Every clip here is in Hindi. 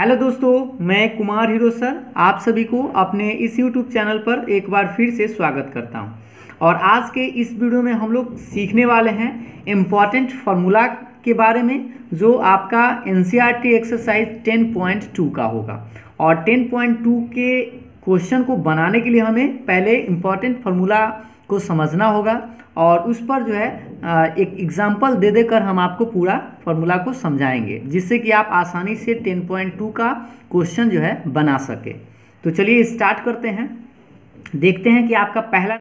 हेलो दोस्तों, मैं कुमार हीरो सर आप सभी को अपने इस यूट्यूब चैनल पर एक बार फिर से स्वागत करता हूं। और आज के इस वीडियो में हम लोग सीखने वाले हैं इम्पॉर्टेंट फार्मूला के बारे में, जो आपका एनसीईआरटी एक्सरसाइज 10.2 का होगा। और 10.2 के क्वेश्चन को बनाने के लिए हमें पहले इम्पॉर्टेंट फार्मूला को समझना होगा और उस पर जो है एक एग्जाम्पल दे देकर हम आपको पूरा फार्मूला को समझाएंगे, जिससे कि आप आसानी से 10.2 का क्वेश्चन जो है बना सके। तो चलिए स्टार्ट करते हैं। देखते हैं कि आपका पहला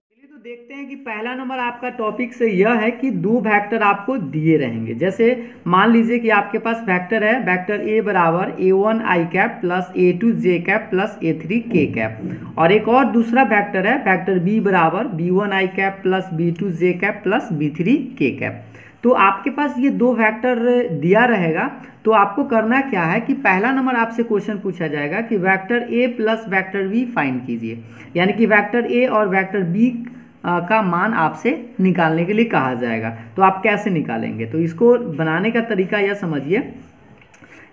नंबर आपका टॉपिक से यह है कि दो वेक्टर आपको दिए रहेंगे। जैसे मान लीजिए कि आपके पास वेक्टर है, वेक्टर ए बराबर a1 i cap plus a2 j cap plus a3 k cap, और एक और दूसरा वेक्टर है वेक्टर b बराबर b1 i cap plus b2 j cap plus b3 k cap. तो आपके पास ये दो वेक्टर दिया रहेगा। तो आपको करना क्या है कि पहला नंबर आपसे क्वेश्चन पूछा जाएगा कि vector a plus vector b find कीजिए, यानी कि वेक्टर a और वेक्टर b का मान आपसे निकालने के लिए कहा जाएगा। तो आप कैसे निकालेंगे, तो इसको बनाने का तरीका यह समझिए,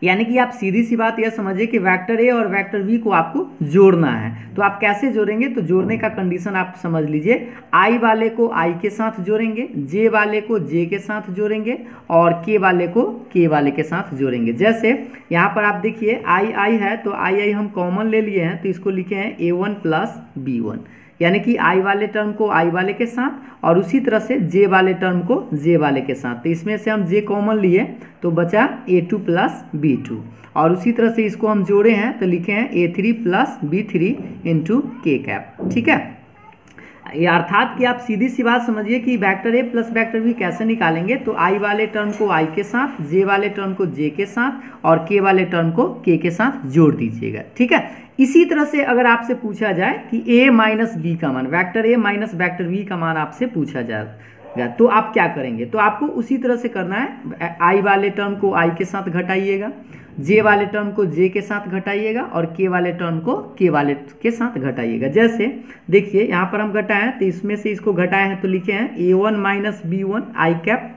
यानी कि आप सीधी सी बात यह समझिए कि वेक्टर ए और वेक्टर बी को आपको जोड़ना है। तो आप कैसे जोड़ेंगे, तो जोड़ने का कंडीशन आप समझ लीजिए। आई वाले को आई के साथ जोड़ेंगे, जे वाले को जे के साथ जोड़ेंगे और के वाले को के वाले के साथ जोड़ेंगे। जैसे यहाँ पर आप देखिए आई आई है, तो आई आई हम कॉमन ले लिए हैं, तो इसको लिखे हैं a1 प्लस b1, यानी कि आई वाले टर्म को आई वाले के साथ और उसी तरह से जे वाले टर्म को जे वाले के साथ। तो इसमें से हम जे कॉमन लिए तो बचा a2 प्लस b2, और उसी तरह से इसको हम जोड़े हैं तो लिखे हैं a3 प्लस b3 इंटू के कैप। ठीक है, अर्थात कि आप सीधी सी बात समझिए कि vector A plus vector B कैसे निकालेंगे। तो आई वाले टर्म को आई के साथ, जे वाले टर्म को जे के साथ और के वाले टर्म को के साथ जोड़ दीजिएगा। ठीक है, इसी तरह से अगर आपसे पूछा जाए कि a माइनस बी का मान, vector A minus vector B का मान आपसे पूछा जाएगा, तो आप क्या करेंगे, तो आपको उसी तरह से करना है। आई वाले टर्म को आई के साथ घटाइएगा, जे वाले टर्म को जे के साथ घटाइएगा और के वाले टर्म को के वाले के साथ घटाइएगा। जैसे देखिए यहाँ पर हम घटाए हैं, तो इसमें से इसको घटाए हैं तो लिखे हैं a1 माइनस b1 आई कैप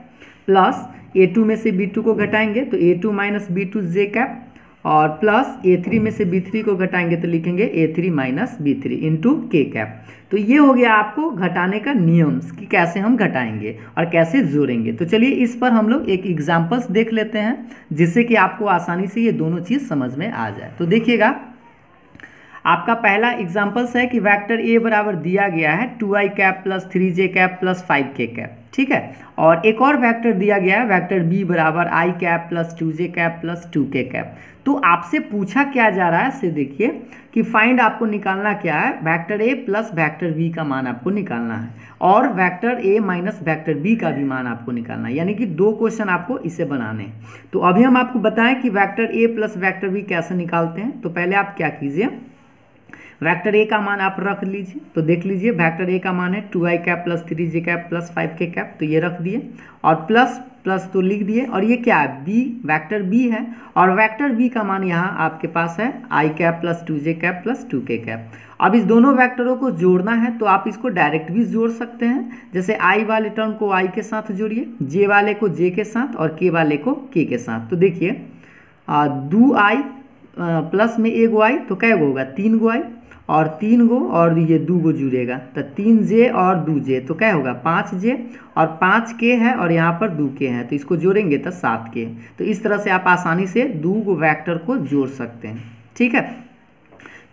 प्लस a2 में से b2 को घटाएंगे तो a2 माइनस b2 जे कैप, और प्लस a3 में से b3 को घटाएंगे तो लिखेंगे a3 माइनस b3 इंटू के कैप। तो ये हो गया आपको घटाने का नियम कि कैसे हम घटाएंगे और कैसे जोड़ेंगे। तो चलिए इस पर हम लोग एक एग्जाम्पल्स देख लेते हैं, जिससे कि आपको आसानी से ये दोनों चीज़ समझ में आ जाए। तो देखिएगा, आपका पहला एग्जाम्पल्स है कि वेक्टर ए बराबर दिया गया है 2i cap plus 3j cap plus 5k cap. ठीक है, और एक और वेक्टर दिया गया है वेक्टर बी बराबर i cap plus 2j cap plus 2k cap. तो आपसे पूछा क्या जा रहा है, से देखिए कि फाइंड आपको निकालना क्या है, vector A plus vector B का मान आपको निकालना है और vector A minus vector B का भी मान आपको निकालना है, यानी कि दो क्वेश्चन आपको इसे बनाने हैं। तो अभी हम आपको बताएं कि vector A plus vector B कैसे निकालते हैं। तो पहले आप क्या कीजिए, वेक्टर ए का मान आप रख लीजिए। तो देख लीजिए वेक्टर ए का मान है 2i cap plus 3j cap plus 5k cap, तो ये रख दिए और प्लस प्लस तो लिख दिए। और ये क्या है, बी, वेक्टर बी है और वेक्टर बी का मान यहाँ आपके पास है i cap plus 2j cap plus 2k cap. अब इस दोनों वेक्टरों को जोड़ना है तो आप इसको डायरेक्ट भी जोड़ सकते हैं। जैसे आई वाले टर्म को आई के साथ जोड़िए, जे वाले को जे के साथ और के वाले को के साथ। तो देखिए 2i प्लस में एगो आई तो कै गो होगा, 3 गो आई और 3 गो और ये 2 गो जुड़ेगा तो 3j और 2j तो क्या होगा 5j, और 5k है और यहाँ पर 2k है तो इसको जोड़ेंगे तो 7k। तो इस तरह से आप आसानी से 2 गो वेक्टर को जोड़ सकते हैं। ठीक है,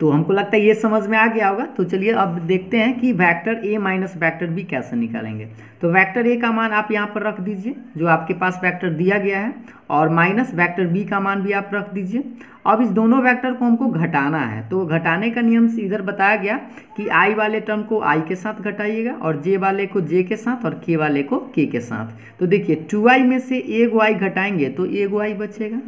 तो हमको लगता है ये समझ में आ गया होगा। तो चलिए अब देखते हैं कि vector A minus vector B कैसे निकालेंगे। तो वेक्टर ए का मान आप यहाँ पर रख दीजिए जो आपके पास वेक्टर दिया गया है, और माइनस वेक्टर बी का मान भी आप रख दीजिए। अब इस दोनों वेक्टर को हमको घटाना है, तो घटाने का नियम से इधर बताया गया कि आई वाले टर्म को आई के साथ घटाइएगा और जे वाले को जे के साथ और के वाले को के साथ। तो देखिए 2i में से एगो आई घटाएंगे तो एगो आई बचेगा,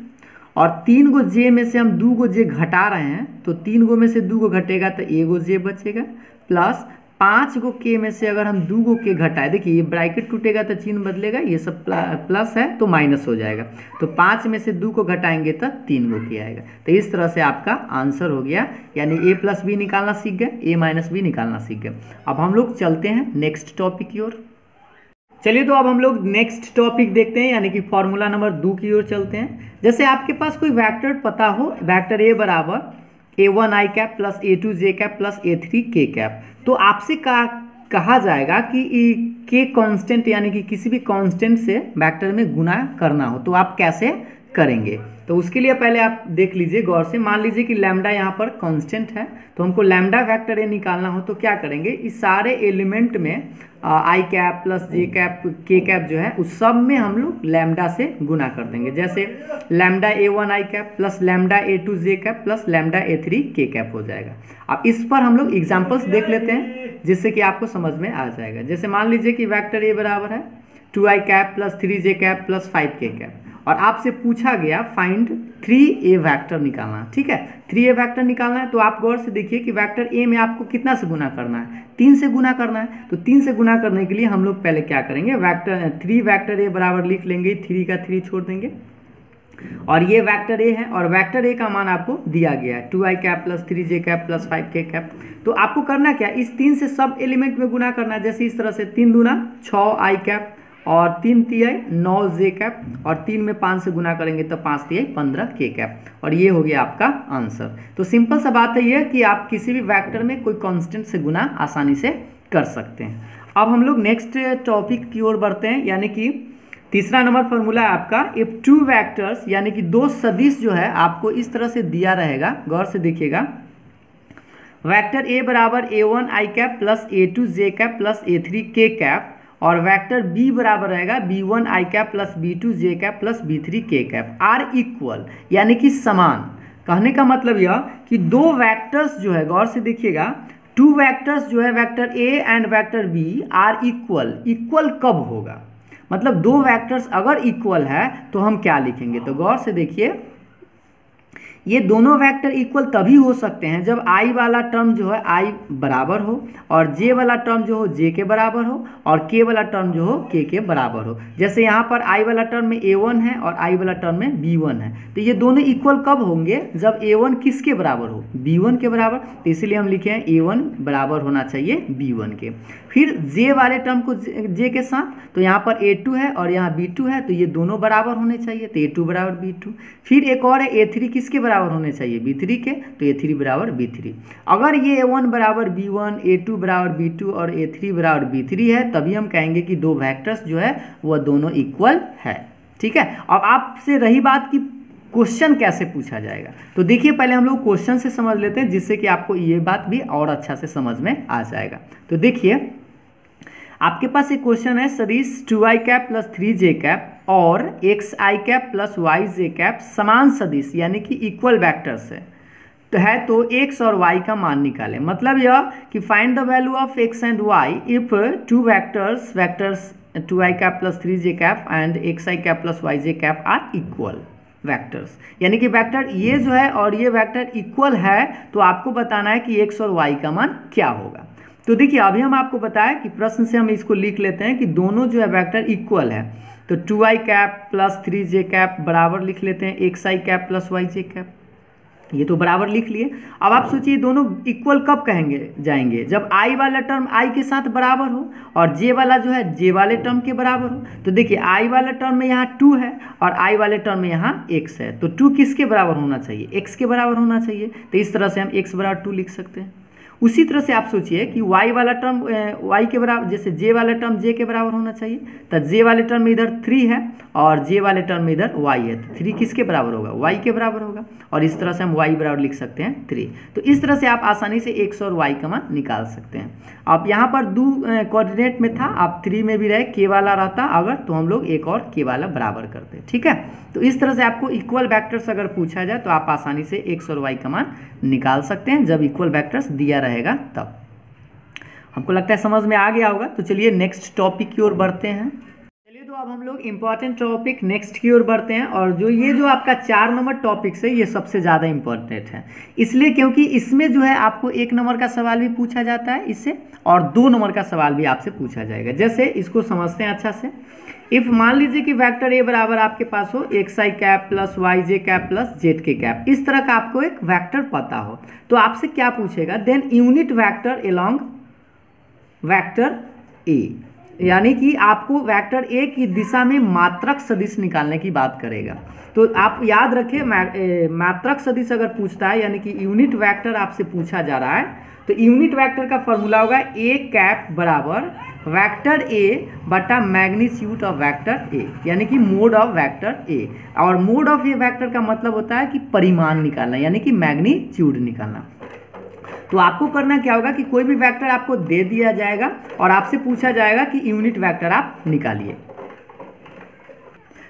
और 3 गो जे में से हम 2 गो जे घटा रहे हैं तो 3 गो में से 2 गो घटेगा तो एगो जे बचेगा, प्लस 5 गो के में से अगर हम 2 गो के घटाए, देखिए ये ब्रैकेट टूटेगा तो चिन्ह बदलेगा, ये सब प्लस है तो माइनस हो जाएगा। तो 5 में से 2 को घटाएंगे तो 3 गो के आएगा। तो इस तरह से आपका आंसर हो गया, यानी ए प्लस बी निकालना सीख गए, ए माइनस बी निकालना सीख गए। अब हम लोग चलते हैं नेक्स्ट टॉपिक की ओर। चलिए तो अब हम लोग नेक्स्ट टॉपिक देखते हैं, यानी कि फॉर्मूला नंबर 2 की ओर चलते हैं। जैसे आपके पास कोई वेक्टर पता हो, वेक्टर ए बराबर a1 i cap plus a2 j cap plus a3 k cap, तो आपसे कहा जाएगा कि के कांस्टेंट यानी कि किसी भी कांस्टेंट से वेक्टर में गुना करना हो, तो आप कैसे करेंगे? तो उसके लिए पहले आप देख लीजिए गौर से। मान लीजिए कि लैम्डा यहाँ पर कांस्टेंट है, तो हमको लैम्डा वेक्टर ए निकालना हो तो क्या करेंगे, इस सारे एलिमेंट में आई कैप प्लस जे कैप के कैप जो है उस सब में हम लोग लैम्डा से गुना कर देंगे। जैसे lambda a1 i cap plus lambda a2 j cap plus lambda a3 k cap हो जाएगा। अब इस पर हम लोग एग्जाम्पल्स देख लेते हैं जिससे कि आपको समझ में आ जाएगा। जैसे मान लीजिए कि वेक्टर ए बराबर है 2i cap plus 3j cap plus 5k cap, और आपसे पूछा गया फाइंड 3a वेक्टर निकालना। ठीक है, 3a वेक्टर निकालना है, तो आप गौर से देखिए कि वेक्टर a में आपको कितना से गुना करना है, 3 से गुना करना है। तो 3 से गुना करने के लिए हम लोग पहले क्या करेंगे, वेक्टर 3 वेक्टर a बराबर लिख लेंगे, 3 का 3 छोड़ देंगे, और ये वेक्टर ए है और वेक्टर ए का मान आपको दिया गया है 2i cap plus 3j cap plus 5k cap. तो आपको करना क्या, इस 3 से सब एलिमेंट में गुना करना है। जैसे इस तरह से 3 दूना 6i कैप और 3 तिहाई 9j कैप, और 3 में 5 से गुना करेंगे तो 5 तिहाई 15k कैप, और ये हो गया आपका आंसर। तो सिंपल सा बात है ये कि आप किसी भी वेक्टर में कोई कांस्टेंट से गुना आसानी से कर सकते हैं। अब हम लोग नेक्स्ट टॉपिक की ओर बढ़ते हैं, यानी कि तीसरा नंबर फॉर्मूला है आपका इफ 2 वेक्टर्स, यानी कि 2 सदिश जो है आपको इस तरह से दिया रहेगा, गौर से देखिएगा। वेक्टर ए बराबर a1 i cap plus a2 j cap plus a3 k cap, और वेक्टर बी बराबर रहेगा b1 i cap plus b2 j cap plus b3 k cap are equal, यानी कि समान। कहने का मतलब यह कि 2 वेक्टर्स जो है, गौर से देखिएगा, 2 वेक्टर्स जो है vector A and vector B are equal. Equal कब होगा, मतलब 2 वेक्टर्स अगर इक्वल है तो हम क्या लिखेंगे, तो गौर से देखिए ये दोनों वेक्टर इक्वल तभी हो सकते हैं जब i वाला टर्म जो है i बराबर हो, और j वाला टर्म जो हो j के बराबर हो, और k वाला टर्म जो हो k के बराबर हो। जैसे यहाँ पर i वाला टर्म में a1 है और i वाला टर्म में b1 है, तो ये दोनों इक्वल कब होंगे, जब a1 किसके बराबर हो, b1 के बराबर। तो इसीलिए हम लिखे हैं a1 बराबर होना चाहिए b1 के। फिर j वाले टर्म को j के साथ, तो यहाँ पर a2 है और यहाँ b2 है, तो ये दोनों बराबर होने चाहिए, तो a2 बराबर b2। फिर एक और है a3 किसके बराबर होने चाहिए, b3 के, तो a3 बराबर b3। अगर ये a1 बराबर b1, a2 बराबर b2 और a3 बराबर b3 है, तभी हम कहेंगे कि 2 वेक्टर्स जो है वह दोनों इक्वल है। ठीक है, अब आपसे रही बात कि क्वेश्चन कैसे पूछा जाएगा, तो देखिए पहले हम लोग क्वेश्चन से समझ लेते हैं, जिससे कि आपको ये बात भी और अच्छा से समझ में आ जाएगा। तो देखिए आपके पास एक क्वेश्चन है, सदिश 2i cap plus 3j cap और xi cap plus yj cap समान सदिश यानी कि इक्वल वेक्टर्स है, तो x और y का मान निकालें। मतलब यह कि find the value of x and y if 2 vectors 2i cap plus 3j cap and xi cap plus yj cap are equal vectors, यानी कि वेक्टर ये जो है और ये वेक्टर इक्वल है, तो आपको बताना है कि x और y का मान क्या होगा। तो देखिए अभी हम आपको बताया कि प्रश्न से हम इसको लिख लेते हैं कि दोनों जो है वेक्टर इक्वल है, तो 2i cap plus 3j cap बराबर लिख लेते हैं xi cap plus yj cap, ये तो बराबर लिख लिए। अब आप सोचिए दोनों इक्वल कब कहेंगे जाएंगे, जब i वाला टर्म i के साथ बराबर हो और j वाला जो है j वाले टर्म के बराबर हो। तो देखिए i वाला टर्म में यहाँ 2 है और i वाले टर्म में यहाँ x है, तो 2 किसके बराबर होना चाहिए, x के बराबर होना चाहिए। तो इस तरह से हम x बराबर 2 लिख सकते हैं। उसी तरह से आप सोचिए कि y वाला टर्म y के बराबर, जैसे j वाला टर्म j के बराबर होना चाहिए, तो j वाले टर्म में इधर 3 है और j वाले टर्म में इधर y है, तो 3 किसके बराबर होगा, y के बराबर होगा, और इस तरह से हम y बराबर लिख सकते हैं 3। तो इस तरह से आप आसानी से x और y का मान निकाल सकते हैं। अब यहाँ पर 2 कोऑर्डिनेट में था, आप 3 में भी रहे k वाला रहता अगर, तो हम लोग एक और k वाला बराबर करते। ठीक है, तो इस तरह से आपको इक्वल वेक्टर्स अगर पूछा जाए तो आप आसानी से x और y का मान निकाल सकते हैं, जब इक्वल वेक्टर्स दिया रहेगा तब। हमको लगता है समझ में आ गया होगा। तो चलिए नेक्स्ट टॉपिक की ओर बढ़ते हैं। चलिए तो अब हम लोग इम्पॉर्टेंट टॉपिक नेक्स्ट की ओर बढ़ते हैं, और जो आपका 4 नंबर टॉपिक्स है ये सबसे ज़्यादा इम्पॉर्टेंट है, इसलिए क्योंकि इसमें जो है आपको 1 नंबर का सवाल भी पूछा जाता है इससे, और 2 नंबर का सवाल भी आपसे पूछा जाएगा। जैसे इसको समझते हैं अच्छा से। इफ मान लीजिए कि वेक्टर ए बराबर आपके पास हो xi cap plus yj cap plus zk cap, इस तरह का आपको एक वेक्टर पता हो, तो आपसे क्या पूछेगा, then unit vector along vector A, यानी कि आपको वेक्टर ए की दिशा में मात्रक सदिश निकालने की बात करेगा। तो आप याद रखिए, मात्रक सदिश अगर पूछता है यानी कि यूनिट वेक्टर आपसे पूछा जा रहा है, तो यूनिट वेक्टर का फॉर्मूला होगा ए कैप बराबर वेक्टर ए बटा मैग्नीट्यूड ऑफ वेक्टर ए, यानी कि मोड ऑफ वेक्टर ए। और मोड ऑफ ए वेक्टर का मतलब होता है कि परिमाण निकालना, यानी कि मैग्नीट्यूड निकालना। तो आपको करना क्या होगा कि कोई भी वेक्टर आपको दे दिया जाएगा और आपसे पूछा जाएगा कि यूनिट वेक्टर आप निकालिए।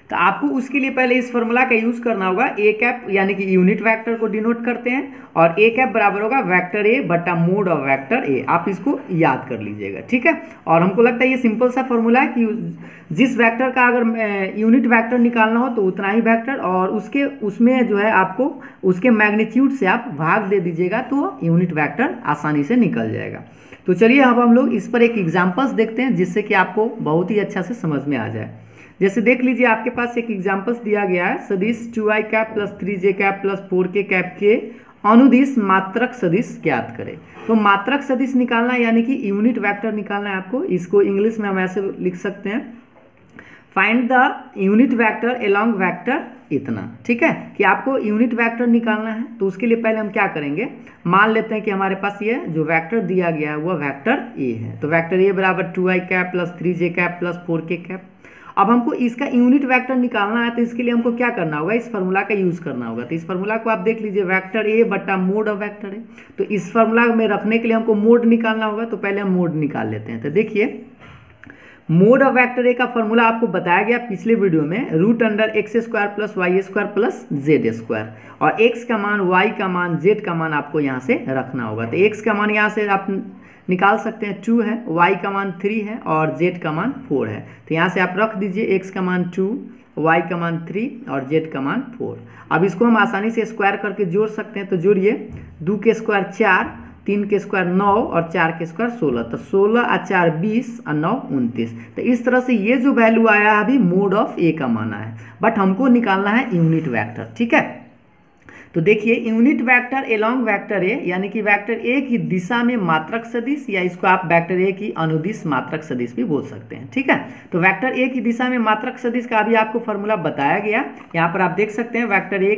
तो आपको उसके लिए पहले इस फॉर्मूला का यूज करना होगा। ए कैप यानी कि यूनिट वेक्टर को डिनोट करते हैं, और ए कैप बराबर होगा वेक्टर ए बटा मोड ऑफ वेक्टर ए। आप इसको याद कर लीजिएगा, ठीक है। और हमको लगता है ये सिंपल सा फॉर्मूला है कि जिस वेक्टर का अगर यूनिट वेक्टर निकालना हो तो उतना ही वेक्टर, और उसमें जो है आपको उसके मैग्नीट्यूड से आप भाग दे दीजिएगा तो यूनिट वेक्टर आसानी से निकल जाएगा। तो चलिए अब हम लोग इस पर एक एग्जाम्पल्स देखते हैं, जिससे कि आपको बहुत ही अच्छा से समझ में आ जाए। जैसे देख लीजिए, आपके पास एक एग्जाम्पल्स दिया गया है, सदिश 2i cap plus 3j cap plus 4k cap के अनुदिश मात्रक सदिश ज्ञात करें। तो मात्रक सदिश निकालना यानी कि यूनिट वेक्टर निकालना है आपको। इसको इंग्लिश में हम ऐसे लिख सकते हैं, find the unit vector along vector इतना, ठीक है। कि आपको यूनिट वेक्टर निकालना है, तो उसके लिए पहले हम क्या करेंगे, मान लेते हैं कि हमारे पास ये जो वेक्टर दिया गया है वह वेक्टर ए है। तो वेक्टर ए बराबर 2i cap plus 3j cap plus 4k cap. अब हमको इसका यूनिट वेक्टर निकालना है, तो इसके लिए हमको क्या करना होगा, इस फार्मूला का यूज करना होगा। तो इस फार्मूला को आप देख लीजिए, वेक्टर ए बटा मोड ऑफ वेक्टर है। तो इस फार्मूला में रखने के लिए हमको मोड निकालना होगा, तो पहले हम मोड निकाल लेते हैं। तो देखिए, मोड ऑफ वेक्टर ए का फॉर्मूला आपको बताया गया पिछले वीडियो में, root under X square plus Y square plus Z square. और एक्स का मान, वाई का मान, जेड का मान आपको यहाँ से रखना होगा। तो एक्स का मान यहाँ से आप निकाल सकते हैं 2 है, y का मान 3 है और z का मान 4 है। तो यहाँ से आप रख दीजिए x का मान 2, y का मान 3 और z का मान 4। अब इसको हम आसानी से स्क्वायर करके जोड़ सकते हैं। तो जोड़िए, 2 के स्क्वायर 4, 3 के स्क्वायर 9 और 4 के स्क्वायर 16। तो 16 और 4 20 और 9 29। तो इस तरह से ये जो वैल्यू आया है अभी मोड ऑफ ए का माना है, बट हमको निकालना है यूनिट वेक्टर, ठीक है। तो देखिए, unit vector along vector A यानी कि वेक्टर ए की दिशा में मात्रक सदिश, या इसको आप वेक्टर ए की अनुदिश मात्रक सदिश भी बोल सकते हैं, ठीक है। तो वेक्टर ए की दिशा में मात्रक सदिश का भी आपको फॉर्मूला बताया गया। यहाँ पर आप देख सकते हैं, वेक्टर ए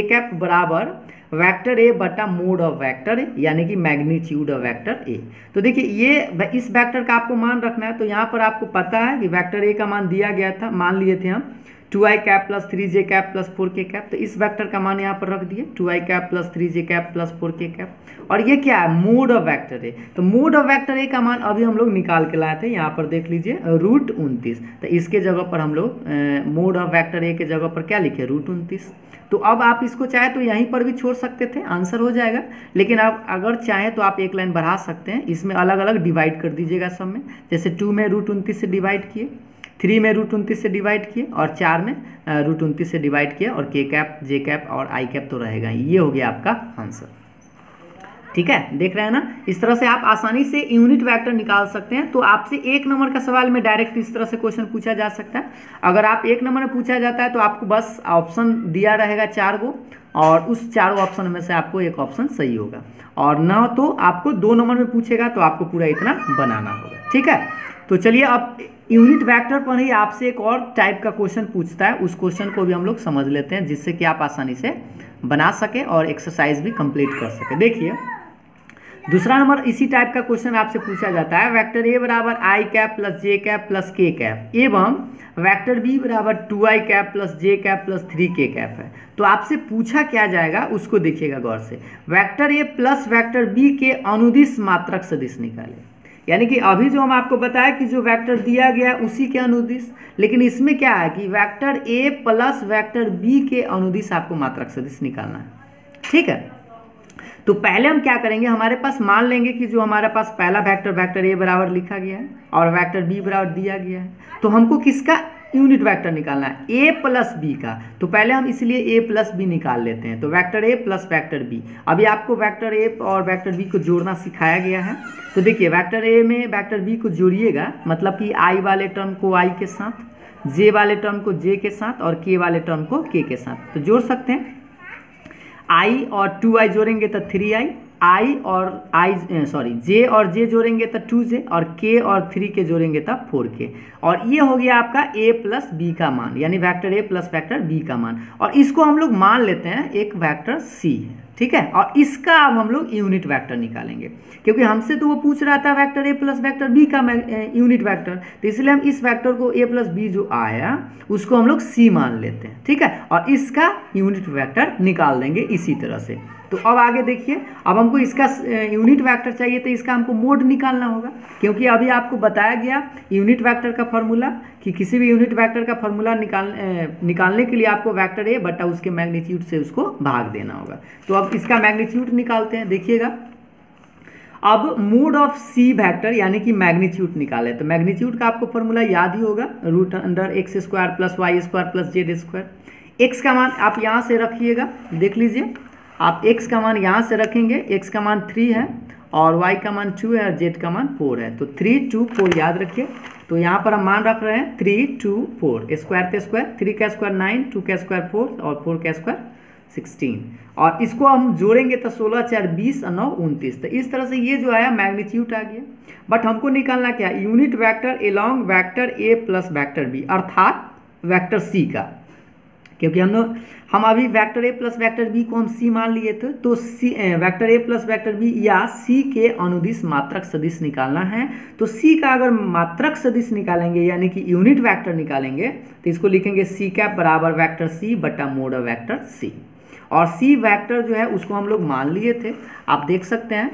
कैप बराबर वेक्टर ए बटा मोड ऑफ वेक्टर ए, यानी कि मैग्नीट्यूड ऑफ वेक्टर ए। तो देखिए, ये इस वेक्टर का आपको मान रखना है। तो यहाँ पर आपको पता है कि वेक्टर ए का मान दिया गया था, मान लिए थे हम 2i cap plus 3j cap plus 4k cap. तो इस वेक्टर का मान यहाँ पर रख दिए, 2i cap plus 3j cap plus 4k cap. और ये क्या है, मोड ऑफ वेक्टर ए। तो मोड ऑफ वेक्टर ए का मान अभी हम लोग निकाल के लाए थे, यहाँ पर देख लीजिए, रूट 29। तो इसके जगह पर हम लोग मोड ऑफ वेक्टर ए के जगह पर क्या लिखे, रूट 29। तो अब आप इसको चाहे तो यहीं पर भी छोड़ सकते थे, आंसर हो जाएगा। लेकिन आप अगर चाहें तो आप एक लाइन बढ़ा सकते हैं, इसमें अलग अलग डिवाइड कर दीजिएगा सब में। जैसे 2 में रूट 29 से डिवाइड किए, 3 में रूट 29 से डिवाइड किए, और 4 में रूट 29 से डिवाइड किया, और के कैप, जे कैप और आई कैप तो रहेगा। ये हो गया आपका आंसर, ठीक है। देख रहे हैं ना, इस तरह से आप आसानी से यूनिट वेक्टर निकाल सकते हैं। तो आपसे 1 नंबर का सवाल में डायरेक्ट इस तरह से क्वेश्चन पूछा जा सकता है। अगर आप 1 नंबर में पूछा जाता है तो आपको बस ऑप्शन दिया रहेगा 4 गो, और उस 4 ऑप्शन में से आपको एक ऑप्शन सही होगा, और ना तो आपको 2 नंबर में पूछेगा तो आपको पूरा इतना बनाना होगा, ठीक है। तो चलिए, अब यूनिट वेक्टर पर ही आपसे एक और टाइप का क्वेश्चन पूछता है, उस क्वेश्चन को भी हम लोग समझ लेते हैं, जिससे कि आप आसानी से बना सके और एक्सरसाइज भी कंप्लीट कर सके। देखिए, दूसरा नंबर इसी टाइप का क्वेश्चन आपसे पूछा जाता है, वेक्टर ए बराबर आई कैप प्लस जे कैप प्लस के कैप एवं वेक्टर बी बराबर 2i कैप प्लस जे कैप प्लस 3k कैप है। तो आपसे पूछा क्या जाएगा उसको देखिएगा गौर से, vector A plus vector B के अनुदिश मात्रक सदिश निकाले। यानी कि अभी जो हम आपको बताया कि जो वेक्टर दिया गया है उसी के अनुदिश, लेकिन इसमें क्या है कि vector A plus vector B के अनुदिश आपको मात्रक सदिश निकालना है, ठीक है। तो पहले हम क्या करेंगे, हमारे पास मान लेंगे कि जो हमारे पास पहला वेक्टर ए बराबर लिखा गया है और वेक्टर बी बराबर दिया गया है, तो हमको किसका यूनिट वेक्टर निकालना है, ए प्लस बी का। तो पहले हम इसलिए ए प्लस बी निकाल लेते हैं। तो vector A plus vector B, अभी आपको वेक्टर ए और वेक्टर बी को जोड़ना सिखाया गया है। तो देखिए, वेक्टर ए में वेक्टर बी को जोड़िएगा, मतलब कि आई वाले टर्म को आई के साथ, जे वाले टर्म को जे के साथ और के वाले टर्म को के साथ। तो जोड़ सकते हैं, i और 2i जोड़ेंगे तो 3i, जे और जे जोड़ेंगे तो 2j और k और 3k जोड़ेंगे तो 4k। और ये हो गया आपका a प्लस बी का मान, यानी vector a plus vector b का मान। और इसको हम लोग मान लेते हैं एक वेक्टर c है, ठीक है। और इसका अब हम लोग यूनिट वेक्टर निकालेंगे, क्योंकि हमसे तो वो पूछ रहा था vector a plus vector b का यूनिट वेक्टर, तो इसलिए हम इस वेक्टर को a प्लस b जो आया उसको हम लोग c मान लेते हैं, ठीक है। और इसका यूनिट वेक्टर निकाल देंगे इसी तरह से। तो अब आगे देखिए, अब हमको इसका यूनिट वेक्टर चाहिए तो इसका हमको मोड निकालना होगा, क्योंकि अभी आपको बताया गया यूनिट वेक्टर का फॉर्मूला कि किसी भी यूनिट वेक्टर का फॉर्मूला निकालने के लिए आपको वेक्टर ए बटा उसके मैग्नीट्यूड से उसको भाग देना होगा। तो अब इसका मैग्नीट्यूड निकालते हैं, देखिएगा। अब मोड ऑफ सी वेक्टर यानी कि मैग्नीट्यूड निकाले, तो मैग्नीट्यूड का आपको फॉर्मूला याद ही होगा, root under X square plus Y square plus Z square. X का मान आप यहाँ से रखिएगा, देख लीजिए आप x का मान यहाँ से रखेंगे, x का मान 3 है और y का मान 2 है और z का मान 4 है, तो 3 2 4 याद रखिए। तो यहाँ पर हम मान रख रहे हैं 3 2 4, स्क्वायर पे स्क्वायर, 3 का स्क्वायर 9, 2 का स्क्वायर 4 और 4 का स्क्वायर 16। और इसको हम जोड़ेंगे तो 16 4 20 और 9 29। तो इस तरह से ये जो आया मैग्नीट्यूड आ गया। बट हमको निकालना क्या है, unit vector along vector A plus vector B, अर्थात वैक्टर सी का, क्योंकि हम अभी vector A plus vector B को हम सी मान लिए थे। तो C vector A plus vector B या सी के अनुदिश मात्रक सदिश निकालना है। तो सी का अगर मात्रक सदिश निकालेंगे यानी कि यूनिट वेक्टर निकालेंगे तो इसको लिखेंगे सी कैप बराबर वेक्टर सी बटा मोड ऑफ वेक्टर सी। और सी वेक्टर जो है उसको हम लोग मान लिए थे, आप देख सकते हैं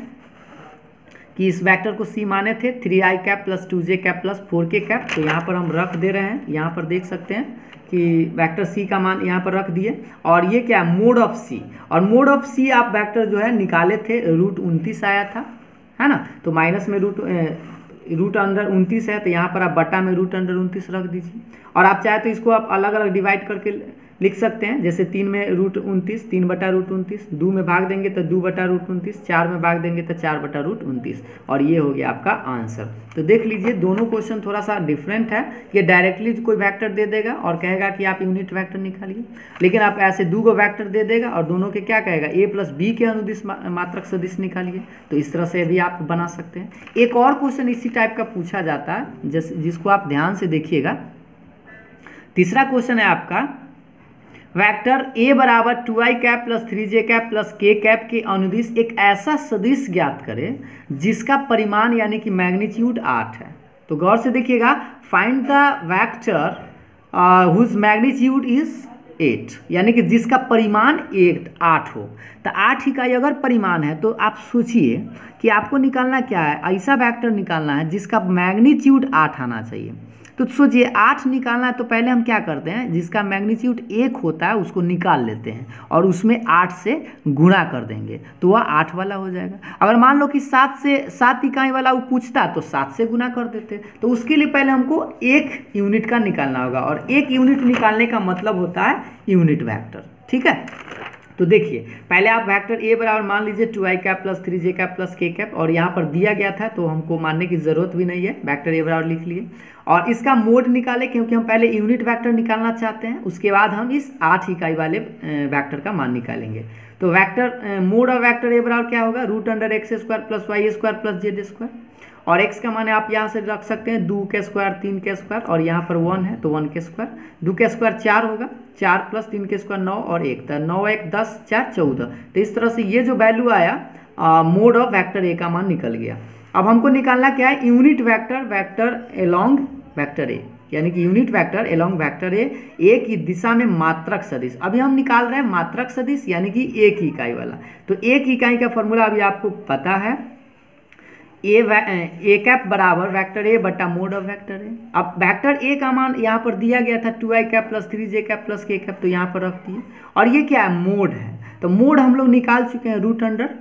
कि इस वेक्टर को सी माने थे 3i cap plus 2j cap plus 4k cap. तो यहाँ पर हम रख दे रहे हैं, यहाँ पर देख सकते हैं कि वेक्टर सी का मान यहाँ पर रख दिए। और ये क्या है, मोड ऑफ सी। और मोड ऑफ सी आप वेक्टर जो है निकाले थे, रूट 29 आया था, है ना। तो माइनस में रूट अंडर 29 है, तो यहाँ पर आप बटा में रूट अंडर 29 रख दीजिए। और आप चाहे तो इसको आप अलग अलग डिवाइड करके लिख सकते हैं, जैसे 3 में रूट 29, 3 बटा रूट 29, 2 में भाग देंगे तो 2 बटा रूट 29, 4 में भाग देंगे तो 4 बटा रूट 29। और ये हो गया आपका आंसर। तो देख लीजिए दोनों क्वेश्चन थोड़ा सा डिफरेंट है, ये डायरेक्टली कोई वेक्टर दे देगा और कहेगा कि आप यूनिट वेक्टर निकालिए, लेकिन आप ऐसे 2 को वेक्टर दे देगा और दोनों के क्या कहेगा, ए प्लस बी के अनुदिश मात्रक सदिश निकालिए। तो इस तरह से भी आप बना सकते हैं। एक और क्वेश्चन इसी टाइप का पूछा जाता है जिसको आप ध्यान से देखिएगा। तीसरा क्वेश्चन है आपका, वेक्टर a बराबर 2i cap plus 3j cap plus k cap के अनुदिश एक ऐसा सदिश ज्ञात करें जिसका परिमाण यानी कि मैग्नीट्यूड 8 है। तो गौर से देखिएगा, find the vector whose magnitude is 8, यानी कि जिसका परिमाण 8 हो। तो 8 इकाई अगर परिमाण है तो आप सोचिए कि आपको निकालना क्या है, ऐसा वेक्टर निकालना है जिसका मैग्नीट्यूड 8 आना चाहिए। तो सोचिए 8 निकालना है तो पहले हम क्या करते हैं, जिसका मैग्नीट्यूड 1 होता है उसको निकाल लेते हैं और उसमें 8 से गुणा कर देंगे तो वह 8 वाला हो जाएगा। अगर मान लो कि 7 इकाई वाला वो पूछता तो 7 से गुणा कर देते। तो उसके लिए पहले हमको 1 यूनिट का निकालना होगा और 1 यूनिट निकालने का मतलब होता है यूनिट वेक्टर, ठीक है। तो देखिए पहले आप वेक्टर ए बराबर मान लीजिए 2i cap plus 3j cap plus k cap, और यहाँ पर दिया गया था तो हमको मानने की ज़रूरत भी नहीं है, वेक्टर ए बराबर लिख लिए। और इसका मोड निकाले क्योंकि हम पहले यूनिट वेक्टर निकालना चाहते हैं, उसके बाद हम इस 8 इकाई वाले वेक्टर का मान निकालेंगे। तो vector mod of vector A बराबर क्या होगा, root under X square plus Y square plus Z square. और x का मान आप यहाँ से रख सकते हैं 2 के स्क्वायर 3 के स्क्वायर, और यहाँ पर 1 है तो 1 के स्क्वायर, 2 के स्क्वायर 4 होगा, 4 प्लस 3 के स्क्वायर 9 और 1, तो 9 1 10 4 14। तो इस तरह से ये जो वैल्यू आया मोड ऑफ वेक्टर ए का मान निकल गया। अब हमको निकालना क्या है, unit vector along vector A, यानी कि unit vector along vector A की दिशा में मात्रक सदिश। अभी हम निकाल रहे हैं मात्रक सदिश यानी कि एक इकाई वाला। तो एक इकाई का फॉर्मूला अभी आपको पता है, ए कैप बराबर वेक्टर ए बटा मोड ऑफ वेक्टर ए। अब वेक्टर ए का मान यहाँ पर दिया गया था 2i cap plus 3j cap plus k cap, तो यहाँ पर रख दिए। और ये क्या है, मोड है। तो मोड हम लोग निकाल चुके हैं रूट अंडर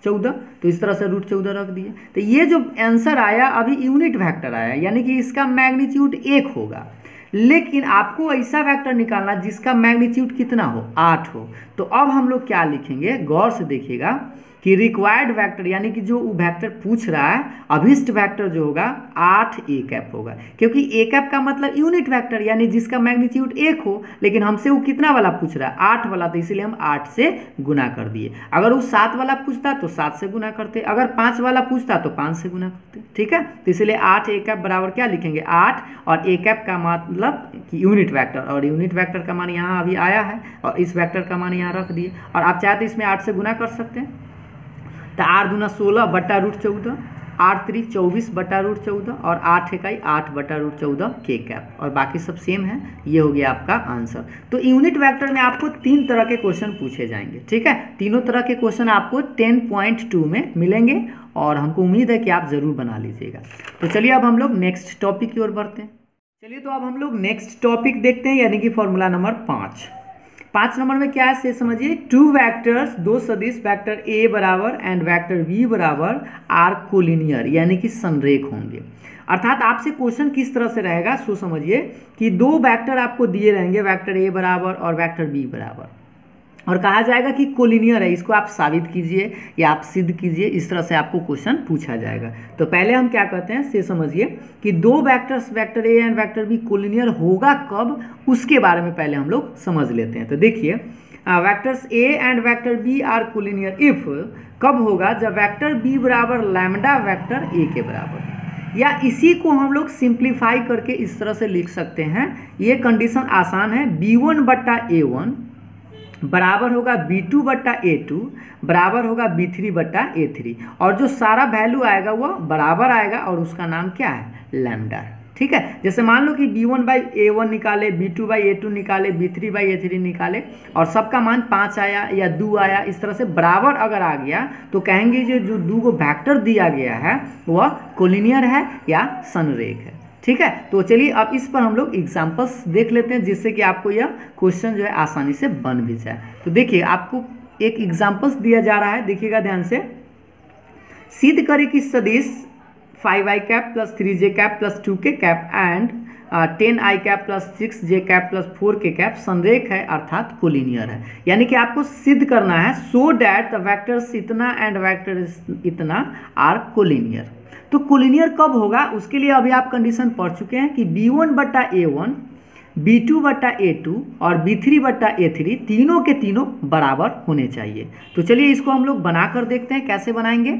14, तो इस तरह से रूट 14 रख दिए। तो ये जो आंसर आया अभी यूनिट वेक्टर आया, यानी कि इसका मैग्नीट्यूड 1 होगा। लेकिन आपको ऐसा वेक्टर निकालना जिसका मैग्नीट्यूड कितना हो, 8 हो। तो अब हम लोग क्या लिखेंगे, गौर से देखिएगा कि रिक्वायर्ड वेक्टर यानी कि जो वेक्टर पूछ रहा है अभिष्ट वेक्टर जो होगा 8 ए कैप होगा, क्योंकि ए कैप का मतलब यूनिट वेक्टर यानी जिसका मैग्नीट्यूड 1 हो, लेकिन हमसे वो कितना वाला पूछ रहा है 8 वाला, तो इसीलिए हम 8 से गुना कर दिए। अगर वो 7 वाला पूछता तो 7 से गुना करते, अगर 5 वाला पूछता तो 5 से गुना करते। ठीक है, तो इसलिए 8 ए कैप बराबर क्या लिखेंगे 8, और ए कैप का मतलब कि यूनिट वेक्टर, और यूनिट वेक्टर का मान यहाँ अभी आया है और इस वेक्टर का मान यहाँ रख दिए, और आप चाहते इसमें 8 से गुना कर सकते हैं। तो 8 दूना 16 बटा रूट 14, 8 3 24 बटा रूट 14 और 8 इकाई 8 बटा रूट 14 के कैप, और बाकी सब सेम है। ये हो गया आपका आंसर। तो यूनिट वेक्टर में आपको 3 तरह के क्वेश्चन पूछे जाएंगे। ठीक है, तीनों तरह के क्वेश्चन आपको 10.2 में मिलेंगे और हमको उम्मीद है कि आप जरूर बना लीजिएगा। तो चलिए अब हम लोग नेक्स्ट टॉपिक की ओर बढ़ते हैं। चलिए तो अब हम लोग नेक्स्ट टॉपिक देखते हैं, यानी कि फॉर्मूला नंबर 5 नंबर में क्या है से समझिए। 2 वेक्टर्स, 2 सदिश वेक्टर ए बराबर एंड वेक्टर बी बराबर आर कोलिनियर यानी कि संरेख होंगे। अर्थात आपसे क्वेश्चन किस तरह से रहेगा सो समझिए कि 2 वेक्टर आपको दिए रहेंगे, वेक्टर ए बराबर और वेक्टर बी बराबर, और कहा जाएगा कि कोलिनियर है, इसको आप साबित कीजिए या आप सिद्ध कीजिए। इस तरह से आपको क्वेश्चन पूछा जाएगा। तो पहले हम क्या करते हैं से समझिए कि 2 vectors vector A and vector B collinear होगा कब, उसके बारे में पहले हम लोग समझ लेते हैं। तो देखिए vectors A and vector B are collinear if कब होगा, जब वेक्टर बी बराबर लैम्डा वेक्टर ए के बराबर, या इसी को हम लोग सिंप्लीफाई करके इस तरह से लिख सकते हैं। ये कंडीशन आसान है, b1 बट्टा a1 बराबर होगा b2 बट्टा a2 बराबर होगा b3 बट्टा a3, और जो सारा वैल्यू आएगा वो बराबर आएगा और उसका नाम क्या है लैम्डा। ठीक है, जैसे मान लो कि b1 बाई a1 निकाले, b2 बाई a2 निकाले, b3 बाई a3 निकाले और सबका मान 5 आया या 2 आया, इस तरह से बराबर अगर आ गया तो कहेंगे जो 2 वेक्टर दिया गया है वह कोलिनियर है या संरेख है। ठीक है, तो चलिए अब इस पर हम लोग एग्जाम्पल्स देख लेते हैं जिससे कि आपको यह क्वेश्चन जो है आसानी से बन भी जाए। तो देखिए आपको एक एग्जाम्पल्स दिया जा रहा है, देखिएगा ध्यान से। सिद्ध करें कि सदिश 5i cap plus 3j cap plus 2k cap and 10i cap plus 6j cap plus 4k cap संरेख है अर्थात कोलिनियर है। यानी कि आपको सिद्ध करना है सो डैट द वेक्टर्स इतना एंड वेक्टर इतना आर कोलिनियर। तो कोलिनियर कब होगा उसके लिए अभी आप कंडीशन पढ़ चुके हैं कि b1 बट्टा a1, b2 बट्टा a2 और b3 बट्टा a3 तीनों के तीनों बराबर होने चाहिए। तो चलिए इसको हम लोग बनाकर देखते हैं कैसे बनाएंगे।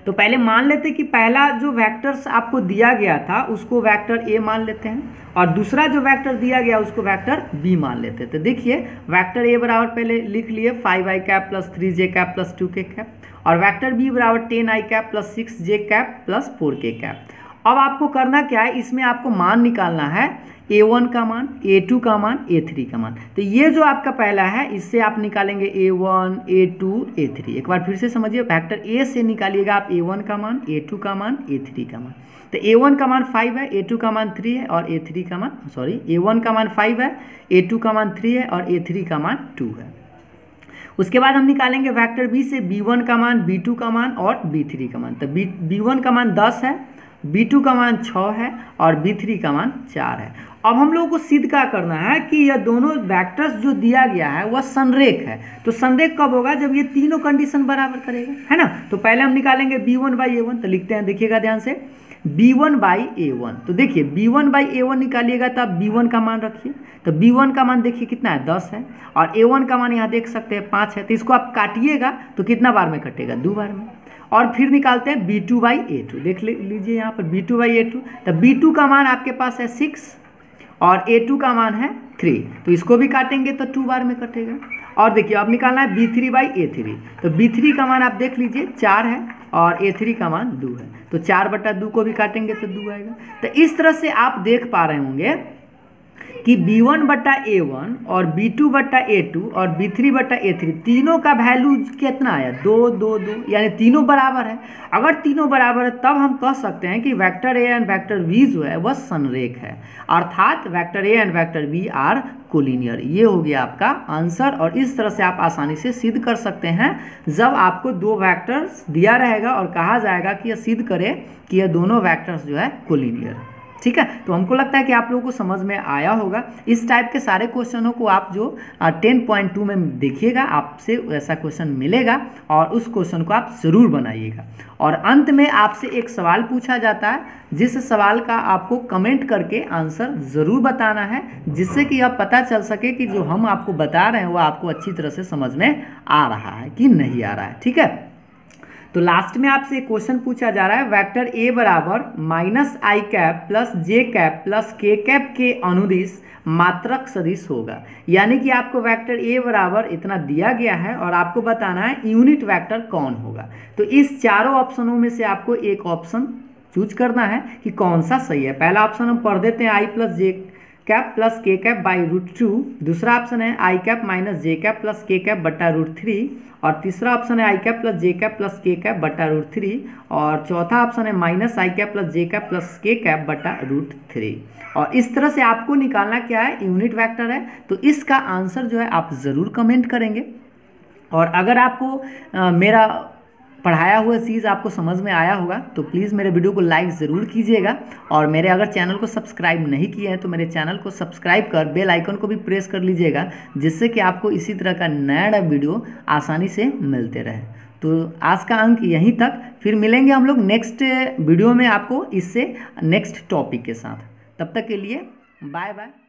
तो पहले मान लेते हैं कि पहला जो वेक्टर्स आपको दिया गया था उसको वेक्टर a मान लेते हैं, और दूसरा जो वेक्टर दिया गया उसको वेक्टर b मान लेते हैं। तो देखिए वेक्टर a बराबर पहले लिख लिए 5i cap plus 3j cap plus 2k cap, और वेक्टर b बराबर 10i cap plus 6j cap plus 4k cap. अब आपको करना क्या है, इसमें आपको मान निकालना है a1 का मान, a2 का मान, a3 का मान। तो ये जो आपका पहला है इससे आप निकालेंगे a1 a2 a3। एक बार फिर से समझिए, वेक्टर a से निकालिएगा आप a1 का मान, a2 का मान, a3 का मान। तो a1 का मान 5 है, a2 का मान 3 है और a3 का मान a1 का मान 5 है, a2 का मान 3 है और a3 का मान 2 है। उसके बाद हम निकालेंगे वेक्टर b से b1 का मान, b2 का मान और b3 का मान। तो b1 का मान 10 है, b2 का मान 6 है और b3 का मान 4 है। अब हम लोगों को सिद्ध क्या करना है कि यह दोनों वेक्टर्स जो दिया गया है वह संरेख है। तो संरेख कब होगा, जब ये तीनों कंडीशन बराबर करेगा, है ना। तो पहले हम निकालेंगे b1 बाई a1, तो लिखते हैं, देखिएगा ध्यान से b1 बाई a1। तो देखिए b1 बाई a1 निकालिएगा तब b1 का मान रखिए, तो b1 का मान देखिए कितना है 10 है, और a1 का मान यहाँ देख सकते हैं 5 है। तो इसको आप काटिएगा तो कितना बार में कटेगा, 2 बार में। और फिर निकालते हैं b2 बाई a2, देख लीजिए यहाँ पर b2 बाई a2। तो b2 का मान आपके पास है 6 और a2 का मान है 3, तो इसको भी काटेंगे तो 2 बार में कटेगा। और देखिए अब निकालना है b3 बाई a3। तो b3 का मान आप देख लीजिए 4 है और a3 का मान 2 है, तो 4 बटा 2 को भी काटेंगे तो 2 आएगा। तो इस तरह से आप देख पा रहे होंगे कि b1 बट्टा a1 और b2 बट्टा a2 और b3 बट्टा a3 तीनों का वैल्यू कितना आया, 2 2 2, यानी तीनों बराबर है। अगर तीनों बराबर है तब हम कह सकते हैं कि vector a and vector b जो है वह संरेख है, अर्थात vector a and vector b are collinear. ये हो गया आपका आंसर, और इस तरह से आप आसानी से सिद्ध कर सकते हैं जब आपको 2 वेक्टर्स दिया रहेगा और कहा जाएगा कि यह सिद्ध करे कि यह दोनों वेक्टर्स जो है कोलिनियर है। ठीक है। तो हमको लगता है कि आप लोगों को समझ में आया होगा। इस टाइप के सारे क्वेश्चनों को आप जो 10.2 में देखिएगा, आपसे ऐसा क्वेश्चन मिलेगा और उस क्वेश्चन को आप ज़रूर बनाइएगा। और अंत में आपसे एक सवाल पूछा जाता है, जिस सवाल का आपको कमेंट करके आंसर ज़रूर बताना है, जिससे कि यह पता चल सके कि जो हम आपको बता रहे हैं वो आपको अच्छी तरह से समझ में आ रहा है कि नहीं आ रहा है। ठीक है। तो लास्ट में आपसे क्वेश्चन पूछा जा रहा है, वेक्टर ए बराबर माइनस आई कैप प्लस जे कैप प्लस के कैप के अनुदिश मात्रक सदिश होगा। यानी कि आपको वेक्टर ए बराबर इतना दिया गया है और आपको बताना है यूनिट वेक्टर कौन होगा। तो इस चारों ऑप्शनों में से आपको एक ऑप्शन चूज करना है कि कौन सा सही है। पहला ऑप्शन हम पढ़ देते हैं, आई प्लस जे कैप प्लस के कैप बाई √2। दूसरा ऑप्शन है आई कैप माइनस जे कैप प्लस के कैप बटा √3। और तीसरा ऑप्शन है आई कैप प्लस जे कैप प्लस के कैप बटा √3। और चौथा ऑप्शन है माइनस आई कैप प्लस जे कैप प्लस के कैप बटा √3। और इस तरह से आपको निकालना क्या है, यूनिट वेक्टर है। तो इसका आंसर जो है आप ज़रूर कमेंट करेंगे। और अगर आपको मेरा पढ़ाया हुआ चीज़ आपको समझ में आया होगा तो प्लीज़ मेरे वीडियो को लाइक ज़रूर कीजिएगा। और मेरे अगर चैनल को सब्सक्राइब नहीं किए हैं तो मेरे चैनल को सब्सक्राइब कर बेल आइकन को भी प्रेस कर लीजिएगा, जिससे कि आपको इसी तरह का नया वीडियो आसानी से मिलते रहे। तो आज का अंक यहीं तक, फिर मिलेंगे हम लोग नेक्स्ट वीडियो में आपको इससे नेक्स्ट टॉपिक के साथ। तब तक के लिए बाय बाय।